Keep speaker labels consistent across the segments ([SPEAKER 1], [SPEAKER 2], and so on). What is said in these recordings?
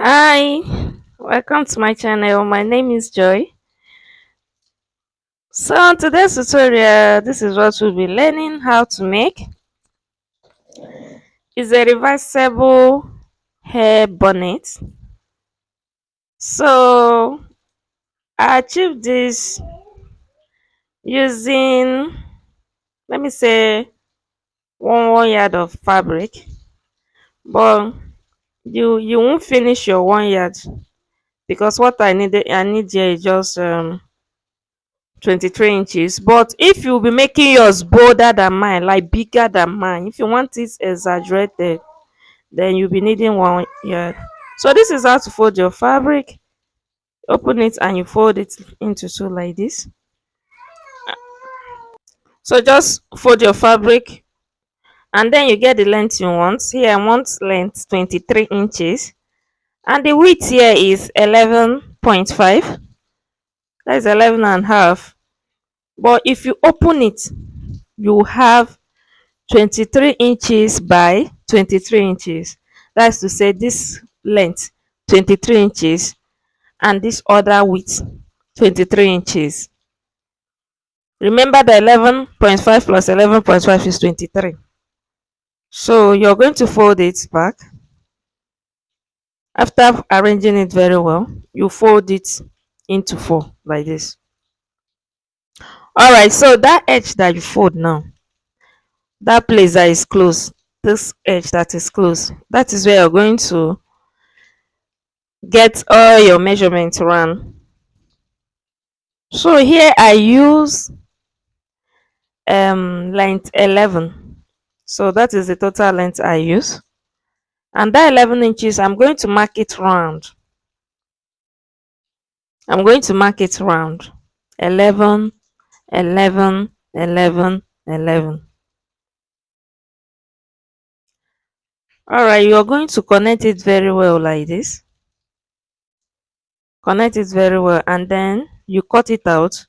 [SPEAKER 1] Hi, welcome to my channel. My name is Joy. So, on today's tutorial, this is what we'll be learning how to make. It's a reversible hair bonnet. So, I achieved this using, let me say, one yard of fabric. But you won't finish your 1 yard because what I need here is just 23 inches. But if you'll be making yours bolder than mine, like bigger than mine, if you want it exaggerated, then you'll be needing 1 yard. So this is how to fold your fabric. Open it and you fold it into two like this. So just fold your fabric and then you get the length you want. Here I want length 23 inches and the width here is 11.5. That is 11 and a half. But if you open it, you have 23 inches by 23 inches. That's to say this length 23 inches and this other width 23 inches. Remember the 11.5 plus 11.5 is 23. So you're going to fold it back. After arranging it very well, you fold it into four like this. Alright, so that edge that you fold now, that place that is close, this edge that is close, that is where you're going to get all your measurements run. So here I use length 11. So that is the total length I use. And that 11 inches, I'm going to mark it round. I'm going to mark it round. 11, 11, 11, 11. Alright, you're going to connect it very well like this. Connect it very well and then you cut it out.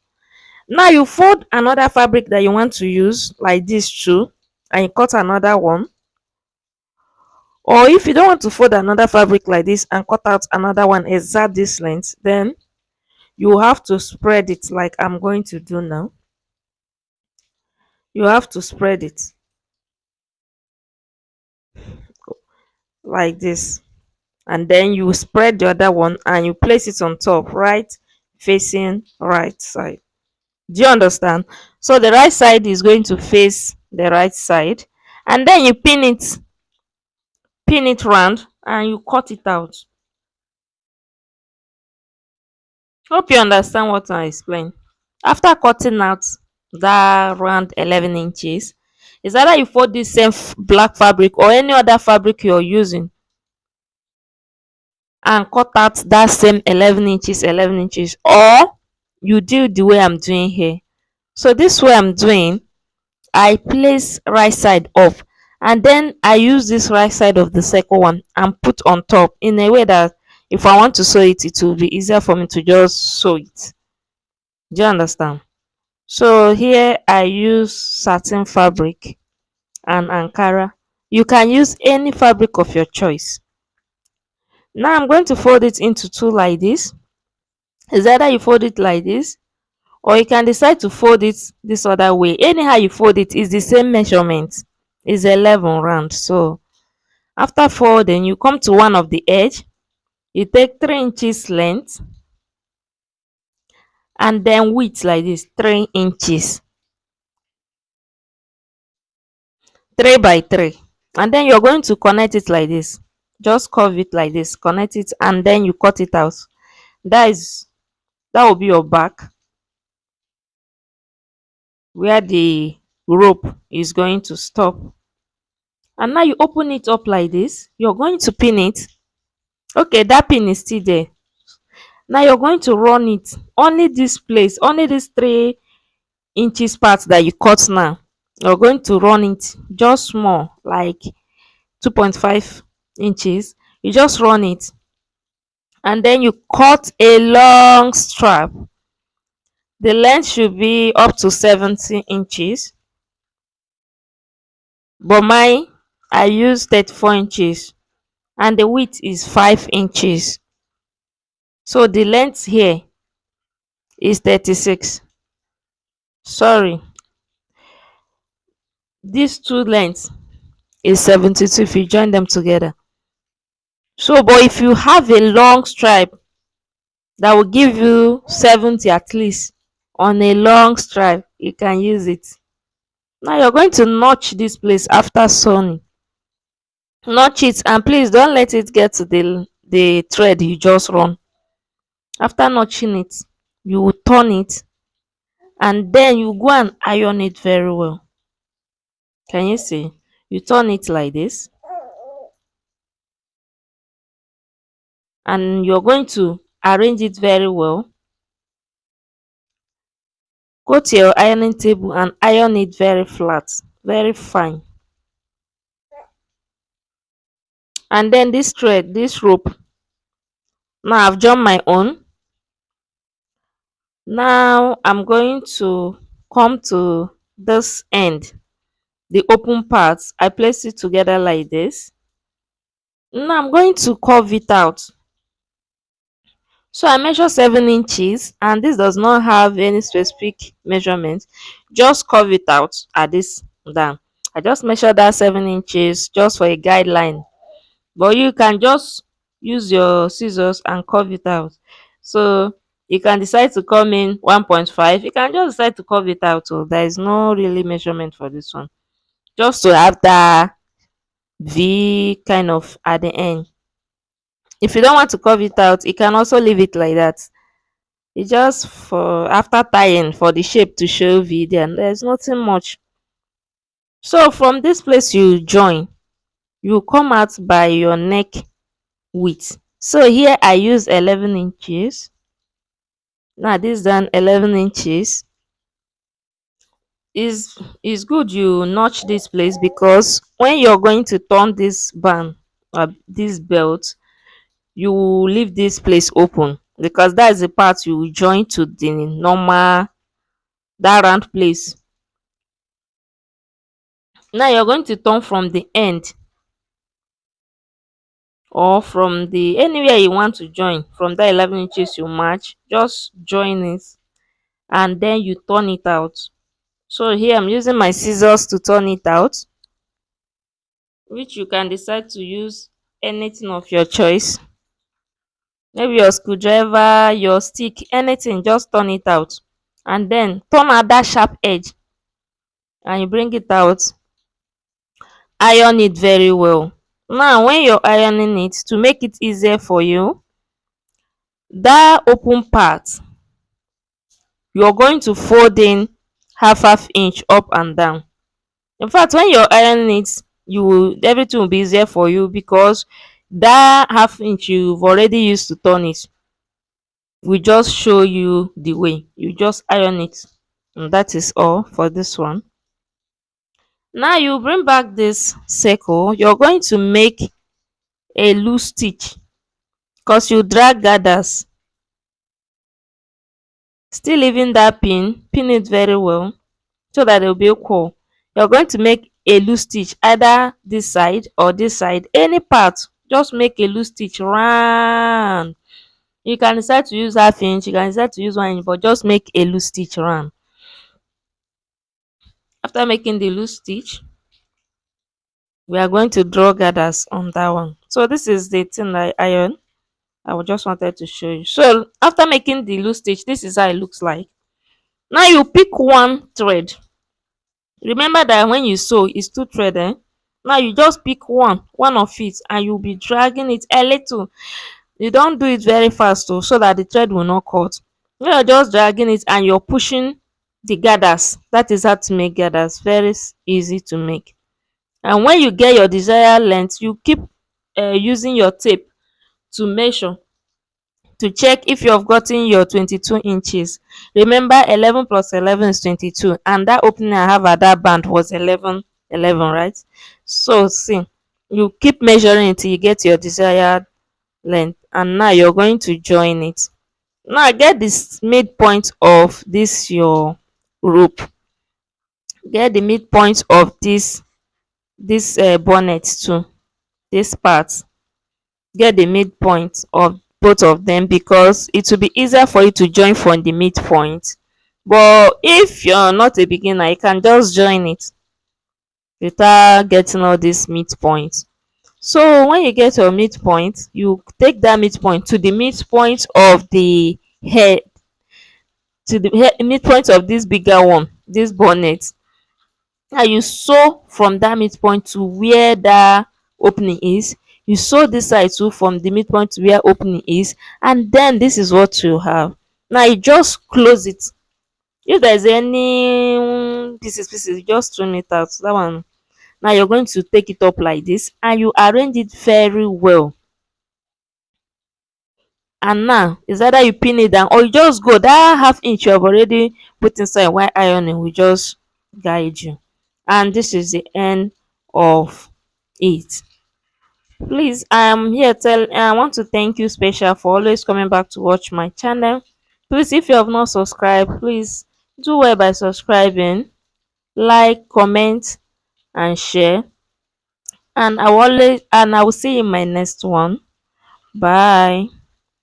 [SPEAKER 1] Now you fold another fabric that you want to use like this too and you cut another one. Or if you don't want to fold another fabric like this and cut out another one exact this length, then you have to spread it like I'm going to do now. You have to spread it like this. And then you spread the other one and you place it on top, right facing right side. Do you understand? So the right side is going to face the right side. And then you pin it round and you cut it out. Hope you understand what I explained. After cutting out that round 11 inches, is either you fold this same black fabric or any other fabric you're using and cut out that same 11 inches, or you do the way I'm doing here. So this way I'm doing, I place right side up and then I use this right side of the second one and put on top in a way that if I want to sew it, it will be easier for me to just sew it. Do you understand? So here I use satin fabric and Ankara. You can use any fabric of your choice. Now I'm going to fold it into two like this. Is either you fold it like this or you can decide to fold it this other way. Anyhow you fold it is the same measurement. Is 11 round. So after folding, you come to one of the edge. You take 3 inches length and then width like this 3 inches. 3 by 3, and then you're going to connect it like this. Just curve it like this, connect it and then you cut it out. That will be your back where the rope is going to stop. And now you open it up like this. You're going to pin it. Okay, that pin is still there. Now you're going to run it only this place, only this 3 inches part that you cut now. You're going to run it just small, like 2.5 inches. You just run it and then you cut a long strap. The length should be up to 70 inches, but mine I use 34 inches. and the width is 5 inches. So the length here is 36. Sorry, these two lengths is 72 if you join them together. So but if you have a long stripe that will give you 70 at least on a long stripe, you can use it. Now you're going to notch this place after sewing. Notch it and please don't let it get to the thread you just run. After notching it, you will turn it and then you go and iron it very well. Can you see? You turn it like this and you're going to arrange it very well. Go to your ironing table and iron it very flat, very fine. And then this thread, this rope, now I've joined my own. Now I'm going to come to this end, the open part. I place it together like this. Now I'm going to curve it out. So I measure 7 inches and this does not have any specific measurement. Just curve it out at this down. I just measure that 7 inches just for a guideline. But you can just use your scissors and curve it out. So you can decide to come in 1.5. You can just decide to curve it out. So there is no really measurement for this one. Just to have that V kind of at the end. If you don't want to curve it out, you can also leave it like that. It's just for after tying for the shape to show V there. And there's nothing much. So from this place you join, you come out by your neck width. So here I use 11 inches. Now this done 11 inches. Is good you notch this place because when you're going to turn this band or this belt, you will leave this place open because that's the part you will join to the normal, that round place. Now you're going to turn from the end or from the anywhere you want to join. From that 11 inches you match, just join it and then you turn it out. So here I'm using my scissors to turn it out, which you can decide to use anything of your choice. Maybe your screwdriver, your stick, anything, just turn it out. And then turn out that sharp edge and you bring it out. Iron it very well. Now when you're ironing it, to make it easier for you, that open part, you're going to fold in half inch up and down. In fact, when you're ironing it, everything will be easier for you because that half inch you've already used to turn it will just show you the way. You just iron it. And that is all for this one. Now you bring back this circle. You're going to make a loose stitch because you drag gathers. Still leaving that pin it very well so that it will be equal. You're going to make a loose stitch either this side or this side, any part. Just make a loose stitch round. You can decide to use half inch, you can decide to use 1 inch, but just make a loose stitch round. After making the loose stitch, we are going to draw gathers on that one. So this is the thing I iron. Just wanted to show you. So after making the loose stitch, this is how it looks like. Now you pick one thread. Remember that when you sew, it's two thread. Now you just pick one of it and you'll be dragging it a little. You don't do it very fast though, so that the thread will not cut. You're just dragging it and you're pushing the gathers. That is how to make gathers. Very easy to make. And when you get your desired length, you keep using your tape to measure, to check if you have gotten your 22 inches. Remember 11 plus 11 is 22 and that opening I have at that band was 11, right? So see, you keep measuring until you get your desired length and now you're going to join it. Now get this midpoint of this your rope. Get the midpoint of this bonnet too, this part. get the midpoint of both of them, because it will be easier for you to join from the midpoint. But if you're not a beginner, you can just join it without getting all these midpoints. So when you get your midpoint, you take that midpoint to the midpoint of the head, to the midpoint of this bigger one, this bonnet. And you sew from that midpoint to where that opening is. You sew this side too from the midpoint to where opening is, and then this is what you have. Now you just close it. If there's any pieces, you just trim it out. That one. Now you're going to take it up like this and you arrange it very well. And now is either you pin it down or you just go that half inch you have already put inside while ironing will just guide you. And this is the end of it. Please, I'm here tell I want to thank you special for always coming back to watch my channel. Please, if you have not subscribed, please do well by subscribing, like, comment and share. And I will see you in my next one. Bye.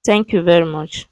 [SPEAKER 1] Thank you very much.